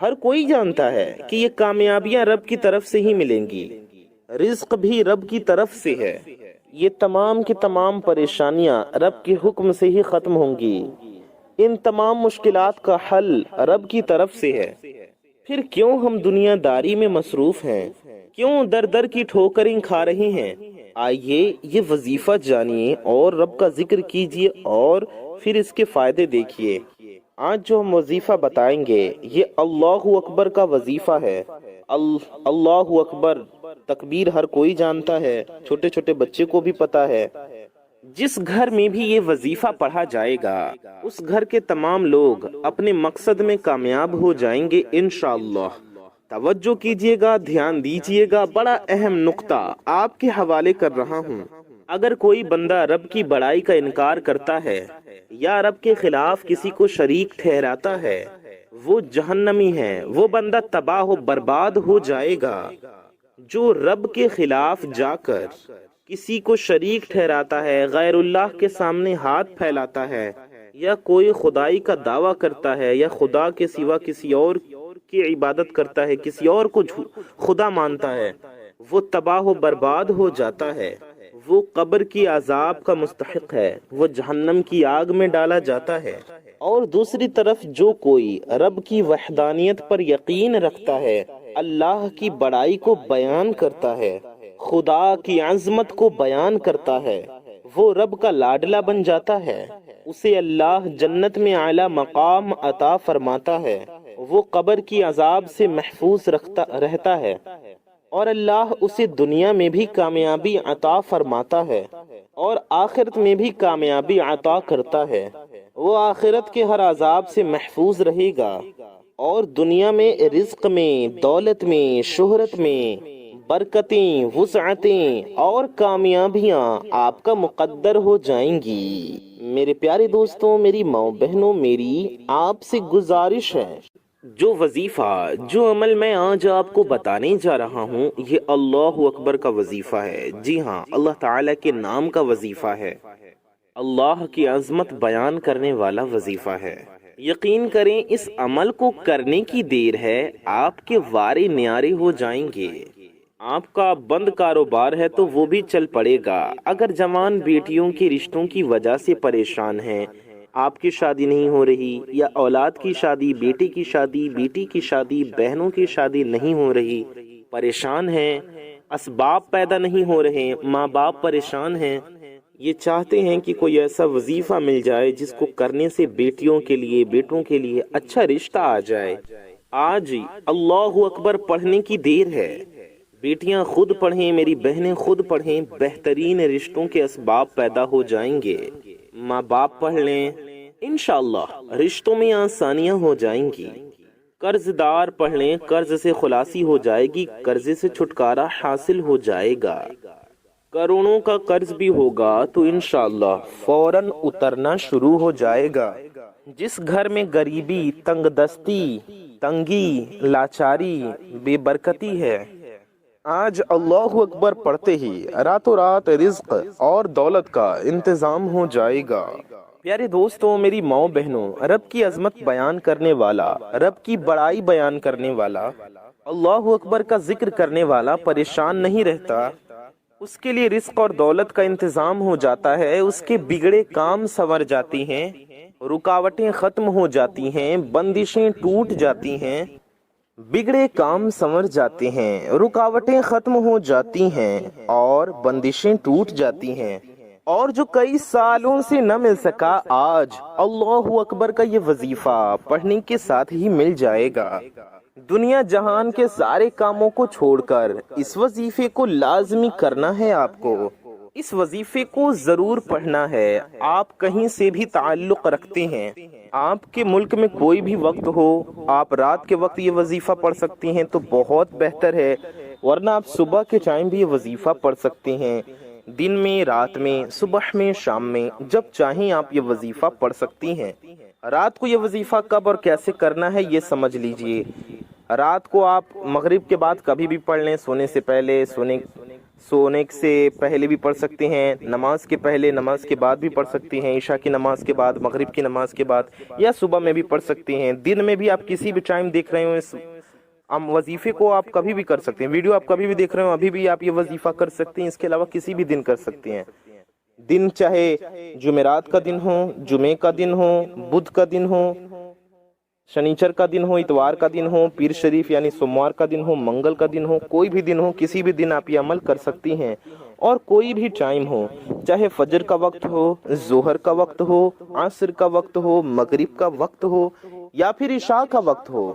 ہر کوئی جانتا ہے کہ یہ کامیابیاں رب کی طرف سے ہی ملیں گی، رزق بھی رب کی طرف سے ہے، یہ تمام کی تمام پریشانیاں رب کے حکم سے ہی ختم ہوں گی، ان تمام مشکلات کا حل رب کی طرف سے ہے۔ پھر کیوں ہم دنیا داری میں مصروف ہیں، کیوں در در کی ٹھوکریں کھا رہے ہیں؟ آئیے یہ وظیفہ جانیے اور رب کا ذکر کیجیے اور پھر اس کے فائدے دیکھیے۔ آج جو ہم وظیفہ بتائیں گے یہ اللہ اکبر کا وظیفہ ہے۔ اللہ اکبر تکبیر ہر کوئی جانتا ہے، چھوٹے چھوٹے بچے کو بھی پتا ہے۔ جس گھر میں بھی یہ وظیفہ پڑھا جائے گا اس گھر کے تمام لوگ اپنے مقصد میں کامیاب ہو جائیں گے انشاءاللہ۔ توجہ کیجئے گا، دھیان دیجئے گا، بڑا اہم نقطہ آپ کے حوالے کر رہا ہوں۔ اگر کوئی بندہ رب کی بڑائی کا انکار کرتا ہے یا رب کے خلاف کسی کو شریک ٹھہراتا ہے وہ جہنمی ہے، وہ بندہ تباہ و برباد ہو جائے گا۔ جو رب کے خلاف جا کر کسی کو شریک ٹھہراتا ہے، غیر اللہ کے سامنے ہاتھ پھیلاتا ہے یا کوئی خدائی کا دعویٰ کرتا ہے یا خدا کے سوا کسی اور کی عبادت کرتا ہے، کسی اور کو خدا مانتا ہے، وہ تباہ و برباد ہو جاتا ہے، وہ قبر کی عذاب کا مستحق ہے، وہ جہنم کی آگ میں ڈالا جاتا ہے۔ اور دوسری طرف جو کوئی رب کی وحدانیت پر یقین رکھتا ہے، اللہ کی بڑائی کو بیان کرتا ہے، خدا کی عظمت کو بیان کرتا ہے، وہ رب کا لاڈلا بن جاتا ہے، اسے اللہ جنت میں اعلی مقام عطا فرماتا ہے، وہ قبر کی عذاب سے محفوظ رہتا ہے، اور اللہ اسے دنیا میں بھی کامیابی عطا فرماتا ہے اور آخرت میں بھی کامیابی عطا کرتا ہے۔ وہ آخرت کے ہر عذاب سے محفوظ رہے گا اور دنیا میں رزق میں، دولت میں، شہرت میں برکتیں، وسعتیں اور کامیابیاں آپ کا مقدر ہو جائیں گی۔ میرے پیارے دوستوں، میری ماں بہنوں، میری آپ سے گزارش ہے، جو وظیفہ، جو عمل میں آج آپ کو بتانے جا رہا ہوں یہ اللہ اکبر کا وظیفہ ہے۔ جی ہاں، اللہ تعالیٰ کے نام کا وظیفہ ہے، اللہ کی عظمت بیان کرنے والا وظیفہ ہے۔ یقین کریں اس عمل کو کرنے کی دیر ہے، آپ کے وارے نیارے ہو جائیں گے۔ آپ کا بند کاروبار ہے تو وہ بھی چل پڑے گا۔ اگر جوان بیٹیوں کے رشتوں کی وجہ سے پریشان ہیں، آپ کی شادی نہیں ہو رہی یا اولاد کی شادی، بیٹے کی شادی، بیٹی کی شادی، بہنوں کی شادی نہیں ہو رہی، پریشان ہیں، اسباب پیدا نہیں ہو رہے، ماں باپ پریشان ہیں، یہ چاہتے ہیں کہ کوئی ایسا وظیفہ مل جائے جس کو کرنے سے بیٹیوں کے لیے، بیٹوں کے لیے اچھا رشتہ آ جائے، آج اللہ اکبر پڑھنے کی دیر ہے۔ بیٹیاں خود پڑھیں، میری بہنیں خود پڑھیں، بہترین رشتوں کے اسباب پیدا ہو جائیں گے۔ ماں باپ پڑھ لیں، انشاءاللہ رشتوں میں آسانیاں ہو جائیں گی۔ قرض دار پڑھ لیں، قرض سے خلاصی ہو جائے گی، قرضے سے چھٹکارا حاصل ہو جائے گا۔ کروڑوں کا قرض بھی ہوگا تو انشاءاللہ فوراً اترنا شروع ہو جائے گا۔ جس گھر میں غریبی، تنگ دستی، تنگی، لاچاری، بے برکتی ہے، آج اللہ اکبر پڑھتے ہی راتوں رات رزق اور دولت کا انتظام ہو جائے گا۔ پیارے دوستوں، میری ماں بہنوں، رب کی عظمت بیان کرنے والا، رب کی بڑائی بیان کرنے والا، اللہ اکبر کا ذکر کرنے والا پریشان نہیں رہتا، اس کے لیے رزق اور دولت کا انتظام ہو جاتا ہے، اس کے بگڑے کام سنور جاتی ہیں، رکاوٹیں ختم ہو جاتی ہیں، بندشیں ٹوٹ جاتی ہیں، بگڑے کام سنور جاتے ہیں، رکاوٹیں ختم ہو جاتی ہیں اور بندشیں ٹوٹ جاتی ہیں، اور جو کئی سالوں سے نہ مل سکا آج اللہ اکبر کا یہ وظیفہ پڑھنے کے ساتھ ہی مل جائے گا۔ دنیا جہان کے سارے کاموں کو چھوڑ کر اس وظیفے کو لازمی کرنا ہے، آپ کو اس وظیفے کو ضرور پڑھنا ہے۔ آپ کہیں سے بھی تعلق رکھتے ہیں، آپ کے ملک میں کوئی بھی وقت ہو، آپ رات کے وقت یہ وظیفہ پڑھ سکتے ہیں تو بہت بہتر ہے، ورنہ آپ صبح کے ٹائم بھی یہ وظیفہ پڑھ سکتے ہیں، دن میں، رات میں، صبح میں، شام میں، جب چاہیں آپ یہ وظیفہ پڑھ سکتی ہیں۔ رات کو یہ وظیفہ کب اور کیسے کرنا ہے یہ سمجھ لیجئے۔ رات کو آپ مغرب کے بعد کبھی بھی پڑھ لیں، سونے سے پہلے، سونے سے پہلے بھی پڑھ سکتے ہیں، نماز کے پہلے، نماز کے بعد بھی پڑھ سکتے ہیں، عشاء کی نماز کے بعد، مغرب کی نماز کے بعد، یا صبح میں بھی پڑھ سکتے ہیں۔ دن میں بھی آپ کسی بھی ٹائم دیکھ رہے ہوں اس وظیفے کو آپ کبھی بھی کر سکتے ہیں، ویڈیو آپ کبھی بھی دیکھ رہے ہوں ابھی بھی آپ یہ وظیفہ کر سکتے ہیں، اس کے علاوہ کسی بھی دن کر سکتے ہیں۔ دن چاہے جمعرات کا دن ہو، جمعے کا دن ہو، بدھ کا دن ہو، شنیچر کا دن ہو، اتوار کا دن ہو، پیر شریف یعنی سوموار کا دن ہو، منگل کا دن ہو، کوئی بھی دن ہو، کسی بھی دن آپ یہ عمل کر سکتی ہیں۔ اور کوئی بھی ٹائم ہو، چاہے فجر کا وقت ہو، ظہر کا وقت ہو، عصر کا وقت ہو، مغرب کا وقت ہو، یا پھر عشاء کا وقت ہو،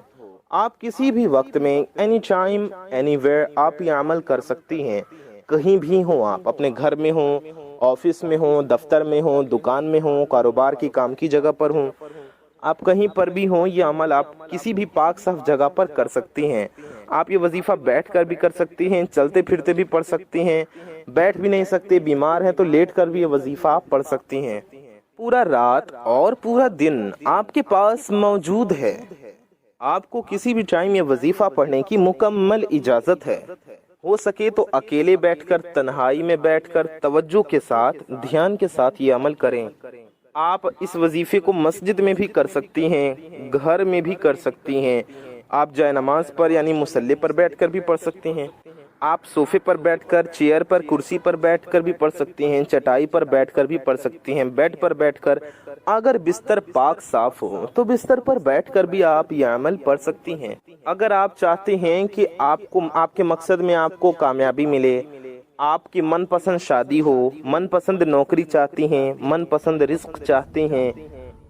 آپ کسی بھی وقت میں اینی ٹائم اینی ویئر آپ یہ عمل کر سکتی ہیں۔ کہیں بھی ہوں، آپ اپنے گھر میں ہوں، آفس میں ہوں، دفتر میں ہوں، دکان میں ہوں، کاروبار کی کام کی جگہ پر ہوں، آپ کہیں پر بھی ہوں، یہ عمل آپ کسی بھی پاک صاف جگہ پر کر سکتی ہیں۔ آپ یہ وظیفہ بیٹھ کر بھی کر سکتی ہیں، چلتے پھرتے بھی پڑھ سکتی ہیں، بیٹھ بھی نہیں سکتے، بیمار ہیں تو لیٹ کر بھی یہ وظیفہ آپ پڑھ سکتی ہیں۔ پورا رات اور پورا دن آپ کے پاس موجود ہے، آپ کو کسی بھی ٹائم یہ وظیفہ پڑھنے کی مکمل اجازت ہے۔ ہو سکے تو اکیلے بیٹھ کر، تنہائی میں بیٹھ کر توجہ کے ساتھ، دھیان کے ساتھ یہ عمل کریں۔ آپ اس وظیفے کو مسجد میں بھی کر سکتی ہیں، گھر میں بھی کر سکتی ہیں، آپ جائے نماز پر یعنی مصلی پر بیٹھ کر بھی پڑھ سکتے ہیں، آپ صوفے پر بیٹھ کر، چیئر پر، کرسی پر بیٹھ کر بھی پڑھ سکتی ہیں، چٹائی پر بیٹھ کر بھی پڑھ سکتی ہیں، بیڈ پر بیٹھ کر، اگر بستر پاک صاف ہو تو بستر پر بیٹھ کر بھی آپ یہ عمل پڑھ سکتی ہیں۔ اگر آپ چاہتے ہیں کہ آپ کے مقصد میں آپ کو کامیابی ملے، آپ کی من پسند شادی ہو، من پسند نوکری چاہتی ہیں، من پسند رزق چاہتے ہیں،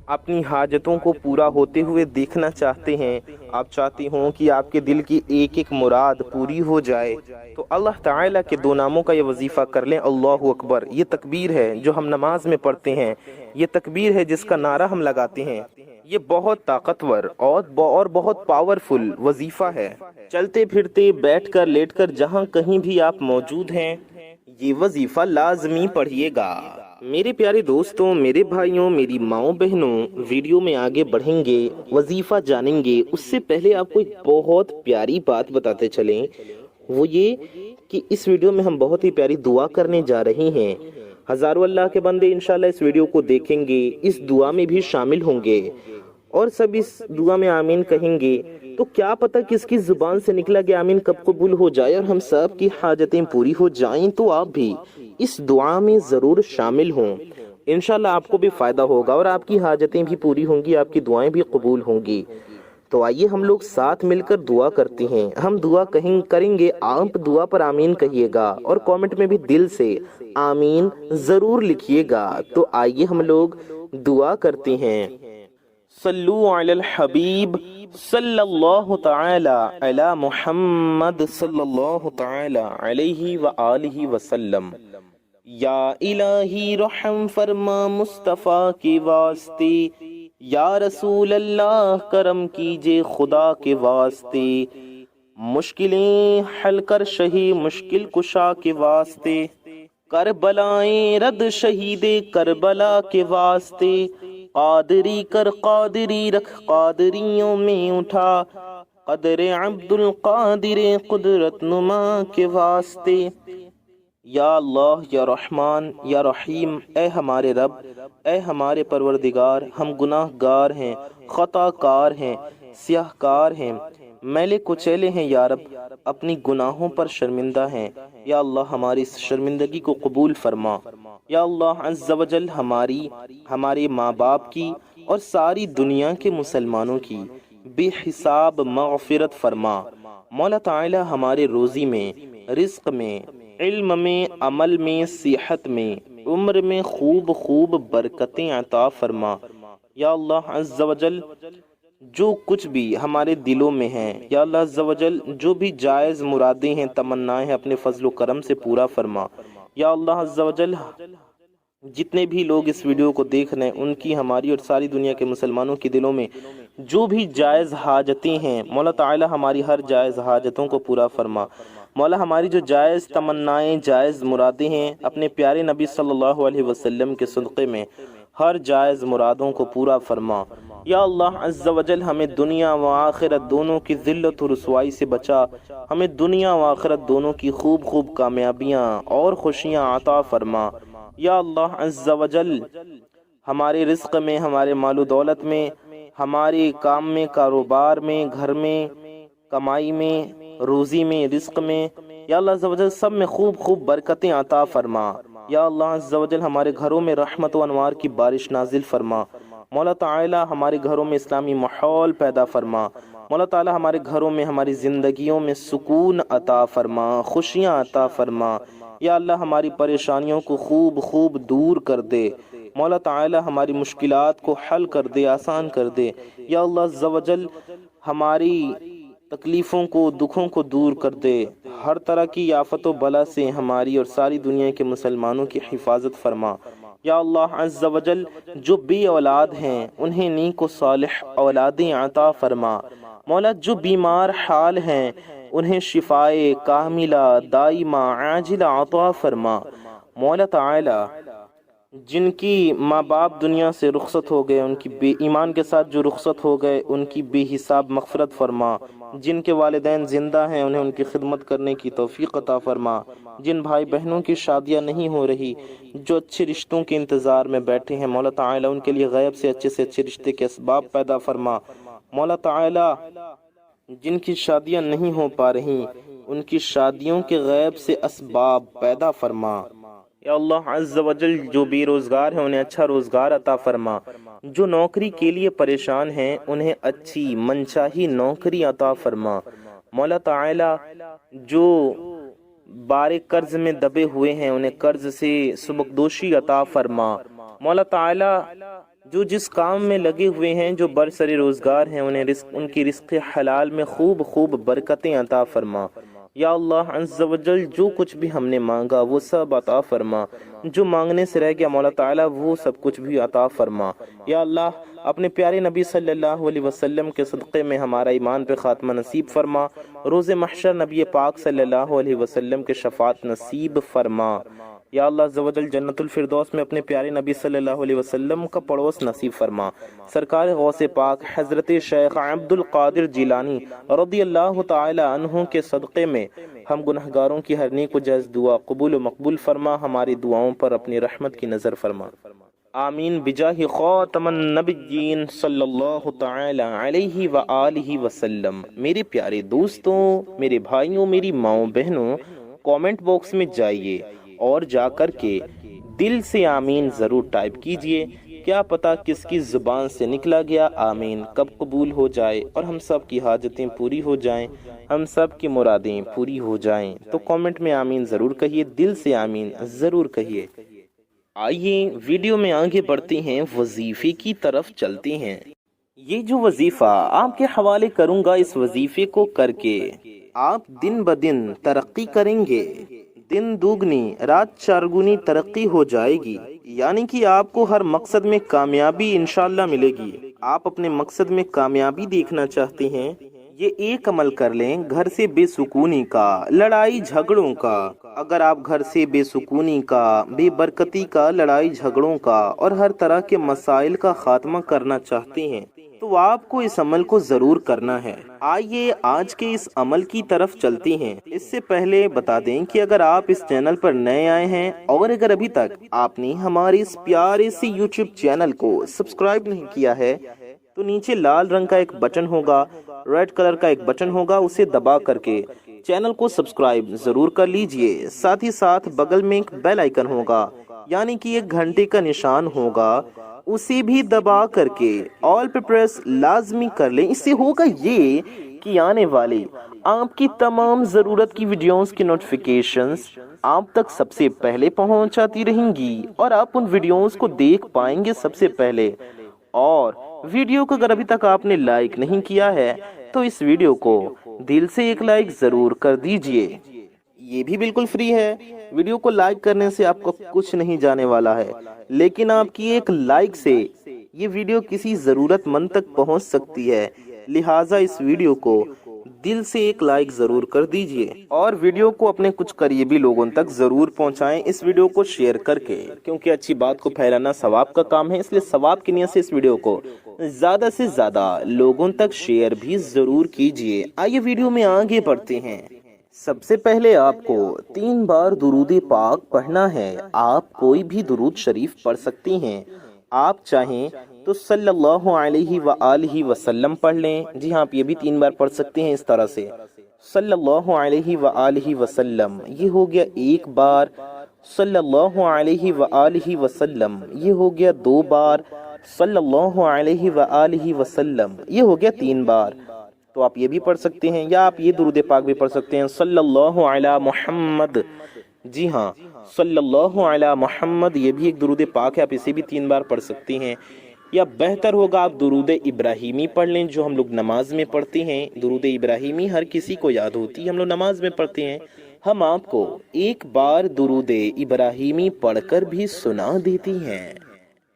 اپنی حاجتوں کو پورا ہوتے ہوئے دیکھنا چاہتے ہیں، آپ چاہتی ہوں کہ آپ کے دل کی ایک ایک مراد پوری ہو جائے، تو اللہ تعالیٰ کے دو ناموں کا یہ وظیفہ کر لیں۔ اللہ اکبر، یہ تکبیر ہے جو ہم نماز میں پڑھتے ہیں، یہ تکبیر ہے جس کا نعرہ ہم لگاتے ہیں، یہ بہت طاقتور اور بہت پاورفل وظیفہ ہے۔ چلتے پھرتے، بیٹھ کر، لیٹ کر، جہاں کہیں بھی آپ موجود ہیں، یہ وظیفہ لازمی پڑھیے گا۔ میرے پیارے دوستوں، میرے بھائیوں، میری ماؤں بہنوں، ویڈیو میں آگے بڑھیں گے، وظیفہ جانیں گے، اس سے پہلے آپ کو ایک بہت پیاری بات بتاتے چلیں، وہ یہ کہ اس ویڈیو میں ہم بہت ہی پیاری دعا کرنے جا رہے ہیں۔ ہزاروں اللہ کے بندے انشاءاللہ اس ویڈیو کو دیکھیں گے، اس دعا میں بھی شامل ہوں گے، اور سب اس دعا میں آمین کہیں گے، تو کیا پتہ کس کی زبان سے نکلا کہ آمین کب قبول ہو جائے اور ہم سب کی حاجتیں پوری ہو جائیں۔ تو آپ بھی اس دعا میں ضرور شامل ہوں، انشاءاللہ آپ کو بھی فائدہ ہوگا اور آپ کی حاجتیں بھی پوری ہوں گی، آپ کی دعائیں بھی قبول ہوں گی۔ تو آئیے ہم لوگ ساتھ مل کر دعا کرتے ہیں۔ ہم دعا کریں گے، آپ دعا پر آمین کہیے گا اور کامنٹ میں بھی دل سے آمین ضرور لکھیے گا۔ تو آئیے ہم لوگ دعا کرتے ہیں۔ صلو علی الحبیب صلی اللہ تعالی علی محمد صلی اللہ تعالی علیہ وآلہ وسلم۔ یا الہی رحم فرما مصطفیٰ کے واسطے، یا رسول اللہ کرم کیجے خدا کے واسطے، مشکلیں حل کر شہی مشکل کشا کے واسطے، کربلائیں رد شہید کربلا کے واسطے، قادری کر قادری رکھ قادریوں میں اٹھا، قدر عبد القادر قدرت نما کے واسطے۔ یا اللہ، یا رحمان، یا رحیم، اے ہمارے رب، اے ہمارے پروردگار، ہم گناہ گار ہیں، خطا کار ہیں، سیاہ کار ہیں، میلے کچیلے ہیں، یا رب اپنی گناہوں پر شرمندہ ہیں۔ یا اللہ ہماری اس شرمندگی کو قبول فرما۔ یا اللہ عز و جل ہمارے ماں باپ کی اور ساری دنیا کے مسلمانوں کی بے حساب مغفرت فرما۔ مولا تعالی ہمارے روزی میں، رزق میں، علم میں، عمل میں، صحت میں، عمر میں خوب برکتیں عطا فرما۔ یا اللہ عز و جل جو کچھ بھی ہمارے دلوں میں ہیں، یا اللہ عز و جل جو بھی جائز مرادیں ہیں، تمنائیں ہیں، اپنے فضل و کرم سے پورا فرما۔ یا اللہ عز و جل جتنے بھی لوگ اس ویڈیو کو دیکھ رہے ہیں، ان کی، ہماری اور ساری دنیا کے مسلمانوں کے دلوں میں جو بھی جائز حاجتیں ہیں، مولا تعالی ہماری ہر جائز حاجتوں کو پورا فرما۔ مولا ہماری جو جائز تمنائیں، جائز مرادیں ہیں، اپنے پیارے نبی صلی اللہ علیہ وسلم کے صدقے میں ہر جائز مرادوں کو پورا فرما۔ یا اللہ عز و جل ہمیں دنیا و آخرت دونوں کی ذلت و رسوائی سے بچا، ہمیں دنیا و آخرت دونوں کی خوب خوب کامیابیاں اور خوشیاں عطا فرما۔ یا اللہ عز و جل ہمارے رزق میں، ہمارے مال و دولت میں، ہمارے کام میں، کاروبار میں، گھر میں، کمائی میں، روزی میں، رزق میں، یا اللہ عز و جل سب میں خوب خوب برکتیں عطا فرما۔ یا اللہ عز و جل ہمارے گھروں میں رحمت و انوار کی بارش نازل فرما۔ مولا تعالی ہمارے گھروں میں اسلامی ماحول پیدا فرما۔ مولا تعالی ہمارے گھروں میں، ہماری زندگیوں میں سکون عطا فرما، خوشیاں عطا فرما۔ یا اللہ ہماری پریشانیوں کو خوب خوب دور کر دے۔ مولا تعالی ہماری مشکلات کو حل کر دے، آسان کر دے۔ یا اللہ عز و جل ہماری تکلیفوں کو، دکھوں کو دور کر دے۔ ہر طرح کی آفت و بلا سے ہماری اور ساری دنیا کے مسلمانوں کی حفاظت فرما۔ یا اللہ عز و جل جو بے اولاد ہیں انہیں نیک و صالح اولادیں عطا فرما۔ مولا جو بیمار حال ہیں انہیں شفائے کاملہ دائمہ عاجلہ عطا فرما۔ مولا تعالی جن کی ماں باپ دنیا سے رخصت ہو گئے، ان کی بے ایمان کے ساتھ جو رخصت ہو گئے ان کی بے حساب مغفرت فرما۔ جن کے والدین زندہ ہیں انہیں ان کی خدمت کرنے کی توفیق عطا فرما۔ جن بھائی بہنوں کی شادیاں نہیں ہو رہی، جو اچھے رشتوں کے انتظار میں بیٹھے ہیں، مولا تعالی ان کے لیے غیب سے اچھے رشتے کے اسباب پیدا فرما۔ مولا تعالی جن کی شادیاں نہیں ہو پا رہی ان کی شادیوں کے غیب سے اسباب پیدا فرما۔ یا اللہ عز و جل جو بے روزگار ہیں انہیں اچھا روزگار عطا فرما۔ جو نوکری کے لیے پریشان ہیں انہیں اچھی منچاہی نوکری عطا فرما۔ مولا تعالی جو بارے قرض میں دبے ہوئے ہیں انہیں قرض سے سبکدوشی عطا فرما۔ مولا تعالی جو جس کام میں لگے ہوئے ہیں، جو برسر روزگار ہیں، انہیں ان کی رزق حلال میں خوب خوب برکتیں عطا فرما۔ یا اللہ عز و جل جو کچھ بھی ہم نے مانگا وہ سب عطا فرما، جو مانگنے سے رہ گیا مولا تعالی وہ سب کچھ بھی عطا فرما۔ یا اللہ اپنے پیارے نبی صلی اللہ علیہ وسلم کے صدقے میں ہمارا ایمان پہ خاتمہ نصیب فرما۔ روز محشر نبی پاک صلی اللہ علیہ وسلم کے شفاعت نصیب فرما۔ یا اللہ عز و جل جنت الفردوس میں اپنے پیارے نبی صلی اللہ علیہ وسلم کا پڑوس نصیب فرما۔ سرکار غوث پاک حضرت شیخ عبد القادر جیلانی رضی اللہ تعالی عنہ کے صدقے میں ہم گنہگاروں کی ہر نیک و جائز دعا قبول و مقبول فرما۔ ہماری دعاؤں پر اپنی رحمت کی نظر فرما۔ آمین بجاہ خاتم النبیین صلی اللہ تعالی علیہ وآلہ وسلم۔ میرے پیارے دوستوں، میرے بھائیوں، میری ماؤں بہنوں، کامنٹ باکس میں جائیے اور جا کر کے دل سے آمین ضرور ٹائپ کیجئے۔ کیا پتہ کس کی زبان سے نکلا گیا آمین کب قبول ہو جائے اور ہم سب کی حاجتیں پوری ہو جائیں، ہم سب کی مرادیں پوری ہو جائیں۔ تو کامنٹ میں آمین ضرور کہیے، دل سے آمین ضرور کہیے۔ آئیے ویڈیو میں آگے بڑھتے ہیں، وظیفے کی طرف چلتے ہیں۔ یہ جو وظیفہ آپ کے حوالے کروں گا، اس وظیفے کو کر کے آپ دن بدن ترقی کریں گے، دن دوگنی رات چارگنی ترقی ہو جائے گی، یعنی کہ آپ کو ہر مقصد میں کامیابی انشاءاللہ ملے گی۔ آپ اپنے مقصد میں کامیابی دیکھنا چاہتے ہیں، یہ ایک عمل کر لیں، گھر سے بے سکونی کا، لڑائی جھگڑوں کا۔ اگر آپ گھر سے بے سکونی کا، بے برکتی کا، لڑائی جھگڑوں کا اور ہر طرح کے مسائل کا خاتمہ کرنا چاہتے ہیں تو آپ کو اس عمل کو ضرور کرنا ہے۔ آئیے آج کے اس عمل کی طرف چلتے ہیں۔ اس سے پہلے بتا دیں کہ اگر آپ اس چینل پر نئے آئے ہیں اور اگر ابھی تک آپ نے ہمارے اس پیارے سے یوٹیوب چینل کو سبسکرائب نہیں کیا ہے تو نیچے لال رنگ کا ایک بٹن ہوگا، ریڈ کلر کا ایک بٹن ہوگا، اسے دبا کر کے چینل کو سبسکرائب ضرور کر لیجئے۔ ساتھ ہی ساتھ بغل میں ایک بیل آئیکن ہوگا، یعنی کہ ایک گھنٹے کا نشان ہوگا، اسے بھی دبا کر کے آل پہ پریس لازمی کر لیں۔ اس سے ہوگا یہ کہ آنے والی آپ کی تمام ضرورت کی ویڈیوز کی نوٹیفیکیشنز آپ تک سب سے پہلے پہنچاتی رہیں گی اور آپ ان ویڈیوز کو دیکھ پائیں گے سب سے پہلے۔ اور ویڈیو کو اگر ابھی تک آپ نے لائک نہیں کیا ہے تو اس ویڈیو کو دل سے ایک لائک ضرور کر دیجئے، یہ بھی بالکل فری ہے۔ ویڈیو کو لائک کرنے سے آپ کو کچھ نہیں جانے والا ہے، لیکن آپ کی ایک لائک سے یہ ویڈیو کسی ضرورت مند تک پہنچ سکتی ہے، لہٰذا اس ویڈیو کو دل سے ایک لائک ضرور کر دیجئے اور ویڈیو کو اپنے کچھ قریبی لوگوں تک ضرور پہنچائیں اس ویڈیو کو شیئر کر کے، کیونکہ اچھی بات کو پھیلانا ثواب کا کام ہے، اس لیے ثواب کی نیت سے اس ویڈیو کو زیادہ سے زیادہ لوگوں تک شیئر بھی ضرور کیجئے۔ آئیے ویڈیو میں آگے بڑھتے ہیں۔ سب سے پہلے آپ کو 3 بار درود پاک پڑھنا ہے۔ آپ کوئی بھی درود شریف پڑھ سکتی ہیں، آپ چاہیں تو صلی اللہ علیہ وآلہ وسلم پڑھ لیں۔ جی ہاں، آپ یہ بھی 3 بار پڑھ سکتے ہیں اس طرح سے، صلی اللہ علیہ وآلہ وسلم، یہ ہو گیا 1 بار، صلی اللہ علیہ وآلہ وسلم، یہ ہو گیا 2 بار، صلی اللہ علیہ وآلہ وسلم، یہ ہو گیا 3 بار۔ تو آپ یہ بھی پڑھ سکتے ہیں، یا آپ یہ درود پاک بھی پڑھ سکتے ہیں، صلی اللہ علی محمد۔ جی ہاں، صلی اللہ علی محمد، یہ بھی ایک درود پاک ہے، آپ اسے بھی 3 بار پڑھ سکتی ہیں۔ یا بہتر ہوگا آپ درود ابراہیمی پڑھ لیں، جو ہم لوگ نماز میں پڑھتے ہیں۔ درود ابراہیمی ہر کسی کو یاد ہوتی ہے، ہم لوگ نماز میں پڑھتے ہیں۔ ہم آپ کو 1 بار درود ابراہیمی پڑھ کر بھی سنا دیتی ہیں۔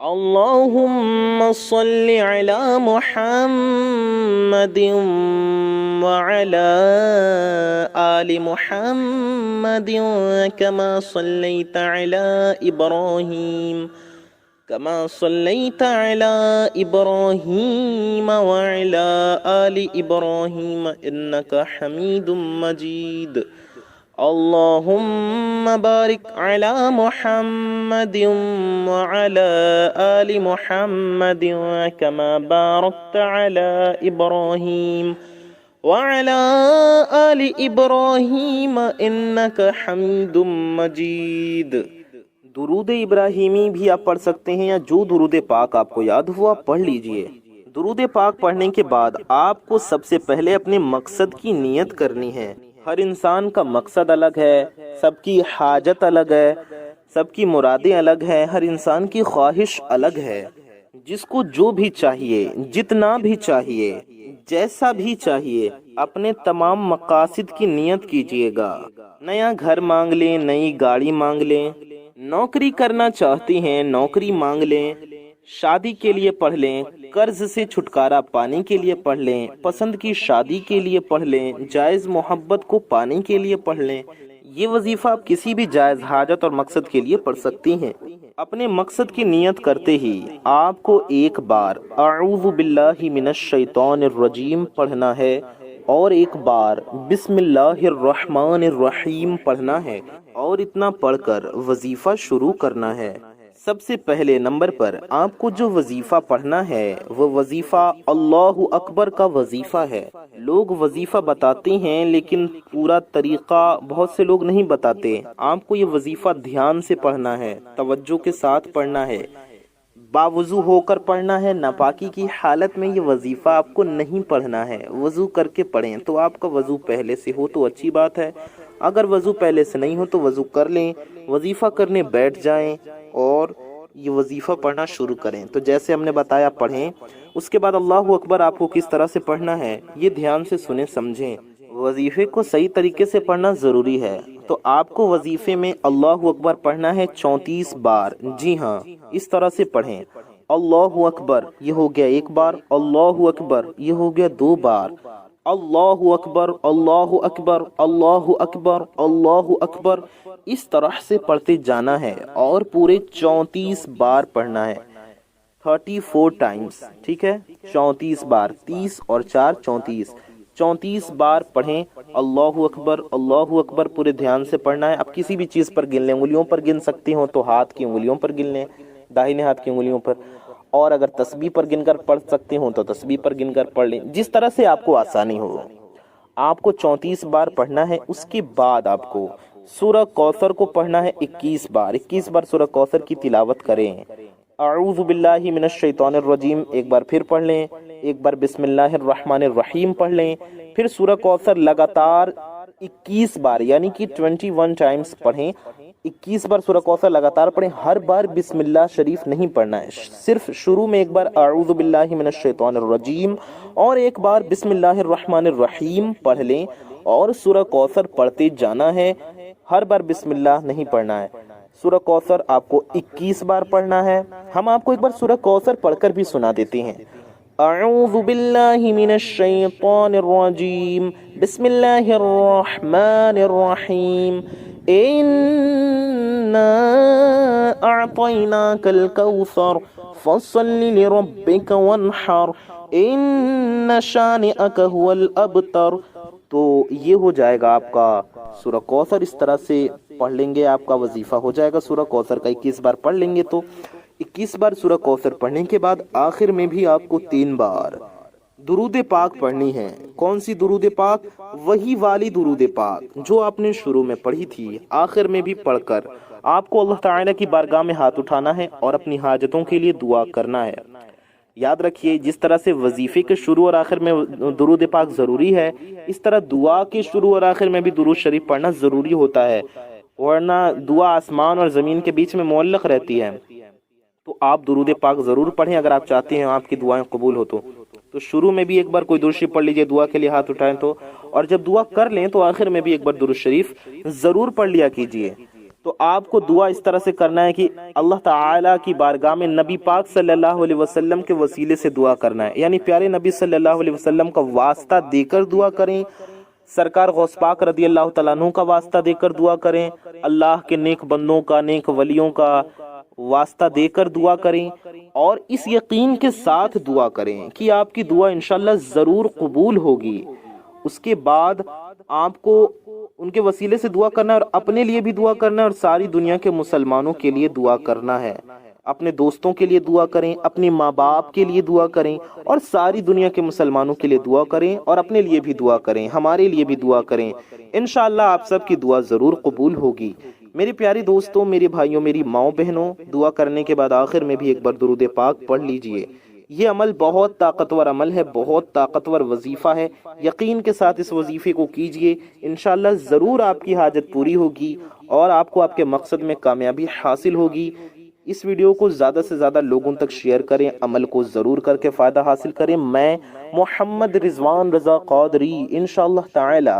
اللہم صلی علی محمد وعلی آل محمد کما صلیت علی ابراہیم علی ابراہیم وعلی آل ابراہیم انک حمید مجید۔ اللہم بارک علی محمد وعلی آل محمد کما بارکت علی ابراہیم وعلی آل ابراہیم انک حمید مجید۔ درود ابراہیمی بھی آپ پڑھ سکتے ہیں، یا جو درود پاک آپ کو یاد ہو آپ پڑھ لیجئے۔ درود پاک پڑھنے کے بعد آپ کو سب سے پہلے اپنے مقصد کی نیت کرنی ہے۔ ہر انسان کا مقصد الگ ہے، سب کی حاجت الگ ہے، سب کی مرادیں الگ ہیں، ہر انسان کی خواہش الگ ہے۔ جس کو جو بھی چاہیے، جتنا بھی چاہیے، جیسا بھی چاہیے، اپنے تمام مقاصد کی نیت کیجئے گا۔ نیا گھر مانگ لیں، نئی گاڑی مانگ لیں، نوکری کرنا چاہتی ہیں نوکری مانگ لیں، شادی کے لیے پڑھ لیں، قرض سے چھٹکارا پانے کے لیے پڑھ لیں، پسند کی شادی کے لیے پڑھ لیں، جائز محبت کو پانے کے لیے پڑھ لیں۔ یہ وظیفہ آپ کسی بھی جائز حاجت اور مقصد کے لیے پڑھ سکتی ہیں۔ اپنے مقصد کی نیت کرتے ہی آپ کو 1 بار اعوذ باللہ من الشیطان الرجیم پڑھنا ہے، اور 1 بار بسم اللہ الرحمن الرحیم پڑھنا ہے، اور اتنا پڑھ کر وظیفہ شروع کرنا ہے۔ سب سے پہلے نمبر پر آپ کو جو وظیفہ پڑھنا ہے وہ وظیفہ اللہ اکبر کا وظیفہ ہے۔ لوگ وظیفہ بتاتے ہیں لیکن پورا طریقہ بہت سے لوگ نہیں بتاتے۔ آپ کو یہ وظیفہ دھیان سے پڑھنا ہے، توجہ کے ساتھ پڑھنا ہے، باوضو ہو کر پڑھنا ہے۔ ناپاکی کی حالت میں یہ وظیفہ آپ کو نہیں پڑھنا ہے، وضو کر کے پڑھیں۔ تو آپ کا وضو پہلے سے ہو تو اچھی بات ہے، اگر وضو پہلے سے نہیں ہو تو وضو کر لیں، وظیفہ کرنے بیٹھ جائیں اور یہ وظیفہ پڑھنا شروع کریں۔ تو جیسے ہم نے بتایا پڑھیں، اس کے بعد اللہ اکبر آپ کو کس طرح سے پڑھنا ہے یہ دھیان سے سنیں سمجھیں۔ وظیفے کو صحیح طریقے سے پڑھنا ضروری ہے۔ تو آپ کو وظیفے میں اللہ اکبر پڑھنا ہے 34 بار۔ جی ہاں، اس طرح سے پڑھیں، اللہ اکبر، یہ ہو گیا 1 بار، اللہ اکبر، یہ ہو گیا 2 بار، اللہ اکبر، اللہ اکبر، اللہ اکبر، اللہ اکبر، اس طرح سے پڑھتے جانا ہے اور پورے 34 بار پڑھنا ہے، 34 ٹائمز، ٹھیک ہے، 34 بار، 30 اور 4 34، 34 بار پڑھیں اللہ اکبر، اللہ اکبر، پورے دھیان سے پڑھنا ہے۔ اب کسی بھی چیز پر گن لیں، انگلیوں پر گن سکتی ہوں تو ہاتھ کی انگلیوں پر گن لیں، داہنے ہاتھ کی انگلیوں پر، اور اگر تسبیح پر گن کر پڑھ سکتے ہوں تو تسبیح پر گن کر پڑھ لیں، جس طرح سے آپ کو آسانی ہو۔ آپ کو 34 بار پڑھنا ہے۔ اس کے بعد آپ کو سورہ کوثر کو پڑھنا ہے 21 بار۔ 21 بار سورہ کوثر کی تلاوت کریں۔ اعوذ باللہ من الشیطان الرجیم 1 بار پھر پڑھ لیں، 1 بار بسم اللہ الرحمن الرحیم پڑھ لیں، پھر سورہ کوثر لگاتار 21 بار یعنی کہ 21 ٹائمز پڑھیں۔ 21 بار سورہ کوثر لگاتار پڑھیں، ہر بار بسم اللہ شریف نہیں پڑھنا ہے، صرف شروع میں 1 بار اعوذ باللہ من الشیطان الرجیم اور 1 بار بسم اللہ الرحمن الرحیم پڑھ لیں، اور سورہ کوثر پڑھتے جانا ہے، ہر بار بسم اللہ نہیں پڑھنا ہے۔ سورہ کوثر آپ کو 21 بار پڑھنا ہے۔ ہم آپ کو 1 بار سورہ کوثر پڑھ کر بھی سنا دیتے ہیں۔ اعوذ باللہ من الشیطان الرجیم بسم اللہ الرحمن الرحیم انا اعطیناک الکوثر فصل لربک وانحر ان شانئک هو الابتر۔ تو یہ ہو جائے گا آپ کا سورہ کوثر، اس طرح سے پڑھ لیں گے آپ کا وظیفہ ہو جائے گا سورہ کوثر کا 21 بار پڑھ لیں گے۔ تو 21 بار سورہ کوثر پڑھنے کے بعد آخر میں بھی آپ کو 3 بار درود پاک پڑھنی ہے۔ کون سی درود پاک؟ وہی والی درود پاک جو آپ نے شروع میں پڑھی تھی، آخر میں بھی پڑھ کر آپ کو اللہ تعالیٰ کی بارگاہ میں ہاتھ اٹھانا ہے اور اپنی حاجتوں کے لیے دعا کرنا ہے۔ یاد رکھیے، جس طرح سے وظیفے کے شروع اور آخر میں درود پاک ضروری ہے، اس طرح دعا کے شروع اور آخر میں بھی درود شریف پڑھنا ضروری ہوتا ہے، ورنہ دعا آسمان اور زمین کے بیچ میں معلق رہتی ہے۔ تو آپ درود پاک ضرور پڑھیں اگر آپ چاہتے ہیں آپ کی دعائیں قبول ہو تو شروع میں بھی ایک بار کوئی درود شریف پڑھ لیجئے، دعا کے لیے ہاتھ اٹھائیں تو، اور جب دعا کر لیں تو آخر میں بھی ایک بار درود شریف ضرور پڑھ لیا کیجئے۔ تو آپ کو دعا اس طرح سے کرنا ہے کہ اللہ تعالیٰ کی بارگاہ میں نبی پاک صلی اللہ علیہ وسلم کے وسیلے سے دعا کرنا ہے، یعنی پیارے نبی صلی اللہ علیہ وسلم کا واسطہ دے کر دعا کریں، سرکار غوث پاک رضی اللہ تعالیٰ عنہ کا واسطہ دے کر دعا کریں، اللہ کے نیک بندوں کا، نیک ولیوں کا واسطہ دے کر دعا کریں، اور اس یقین کے ساتھ دعا کریں کہ آپ کی دعا انشاءاللہ ضرور قبول ہوگی۔ اس کے بعد آپ کو ان کے وسیلے سے دعا کرنا ہے، اور اپنے لیے بھی دعا کرنا ہے، اور ساری دنیا کے مسلمانوں کے لیے دعا کرنا ہے۔ اپنے دوستوں کے لیے دعا کریں، اپنی ماں باپ کے لیے دعا کریں، اور ساری دنیا کے مسلمانوں کے لیے دعا کریں، اور اپنے لیے بھی دعا کریں، ہمارے لیے بھی دعا کریں۔ انشاءاللہ آپ سب کی دعا ضرور قبول ہوگی۔ میرے پیارے دوستوں، میرے بھائیوں، میری ماؤں بہنوں، دعا کرنے کے بعد آخر میں بھی ایک بار درود پاک پڑھ لیجئے۔ یہ عمل بہت طاقتور عمل ہے، بہت طاقتور وظیفہ ہے، یقین کے ساتھ اس وظیفے کو کیجئے، انشاءاللہ ضرور آپ کی حاجت پوری ہوگی اور آپ کو آپ کے مقصد میں کامیابی حاصل ہوگی۔ اس ویڈیو کو زیادہ سے زیادہ لوگوں تک شیئر کریں، عمل کو ضرور کر کے فائدہ حاصل کریں۔ میں محمد رضوان رضا قادری انشاءاللہ تعالی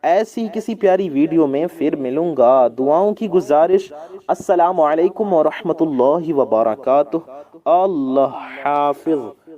ایسی کسی پیاری ویڈیو میں پھر ملوں گا۔ دعاؤں کی گزارش، السلام علیکم ورحمۃ اللہ وبرکاتہ۔ اللہ حافظ۔